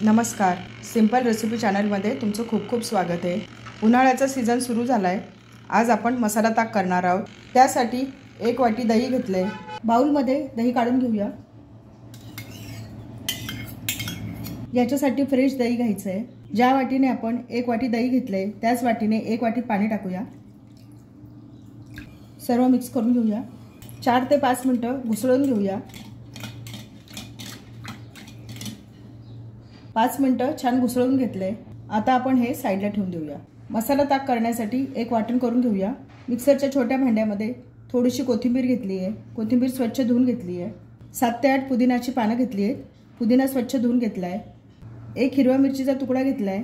नमस्कार, simple recipe चॅनलमध्ये तुमचं खूप खूप स्वागत आहे। उन्हाळ्याचा सीझन सुरू झाला आहे। आज आपण मसाला ताक करणार आहोत। त्यासाठी 1 वाटी दही घेतले। बाउलमध्ये दही काढून घेऊया। याच्यासाठी फ्रेश दही घ्यायचं आहे। ज्या वाटीने आपण 1 वाटी दही घेतले त्याच वाटीने 1 वाटी पाणी टाकूया। सर्व मिक्स करून घेऊया। 4 ते 5 मिनिटं घुसळून घेऊया। 5 मिनिटं छान घुसळून घेतले। आता आपण हे साइडला ठेवून देऊया। मसाला ताक करण्यासाठी एक वाटण करून घेऊया। मिक्सरच्या छोट्या भांड्यामध्ये थोडीशी कोथिंबीर घेतली आहे। कोथिंबीर स्वच्छ धुवून घेतली आहे। 7 ते 8 पुदिन्याची पानं घेतली आहेत। पुदिना स्वच्छ धुवून घेतला आहे। 1 हिरव्या मिरचीचा तुकडा घेतला आहे।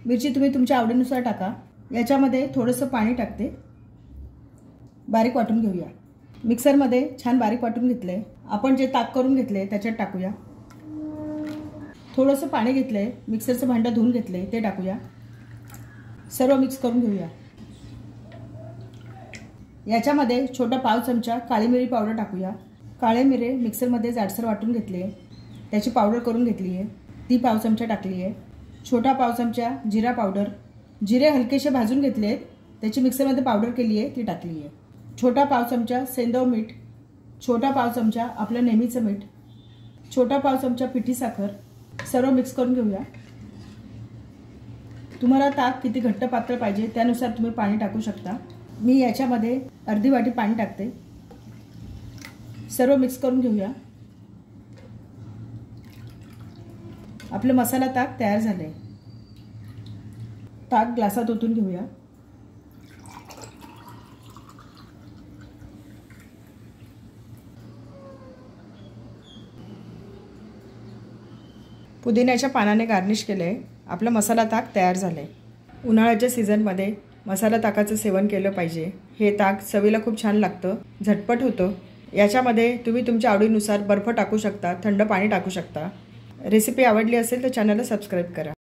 मिरची तुम्ही तुमच्या आवडीनुसार टाका। याच्यामध्ये थोडंसं पाणी टाकते। बारीक वाटून घेऊया। मिक्सरमध्ये छान बारीक वाटून घेतले। आपण जे ताक करून घेतले त्याच्यात टाकूया। थोडंसं पाणी घेतले। मिक्सरचं भांडं धुवून घेतले ते टाकूया। सर्व मिक्स करून घेऊया। याच्यामध्ये छोटा पाव चमचा काळी मिरी पावडर टाकूया। काळे मिरे मिक्सरमध्ये जाडसर वाटून घेतले। त्याची पावडर करून घेतली आहे। ती पाव चमचा टाकली आहे। छोटा पाव चमचा जिरा पावडर। जिरे हलकेसे भाजून घेतले। त्याची मिक्सरमध्ये पावडर केली आहे ती टाकली आहे। छोटा पाव चमचा सेंधव मीठ। छोटा पाव चमचा आपलं नेहमीचं मीठ। छोटा पाव चमचा पिठी साखर। सर्व मिक्स करून घेऊया। तुम्हाला ताक किती घट्ट पातळ पाहिजे त्यानुसार तुम्ही पाणी टाकू शकता। मी याच्यामध्ये अर्धी वाटी पाणी टाकते। सर्व मिक्स करून घेऊया। आपले मसाला ताक तयार झाले। ताक ग्लासात ओतून घेऊया। पुदिन्याच्या पानाने गार्निश केले। आपला मसाला ताक तयार झाले। उन्हाळ्याच्या सीझनमध्ये मसाला ताकाचं सेवन केलं पाहिजे। हे ताक चवीला खूप छान लागतं, झटपट होतं। याच्यामध्ये तुम्ही तुमच्या आवडीनुसार बर्फ टाकू शकता, थंड पाणी टाकू शकता। रेसिपी आवडली असेल तर चॅनलला सबस्क्राइब करा।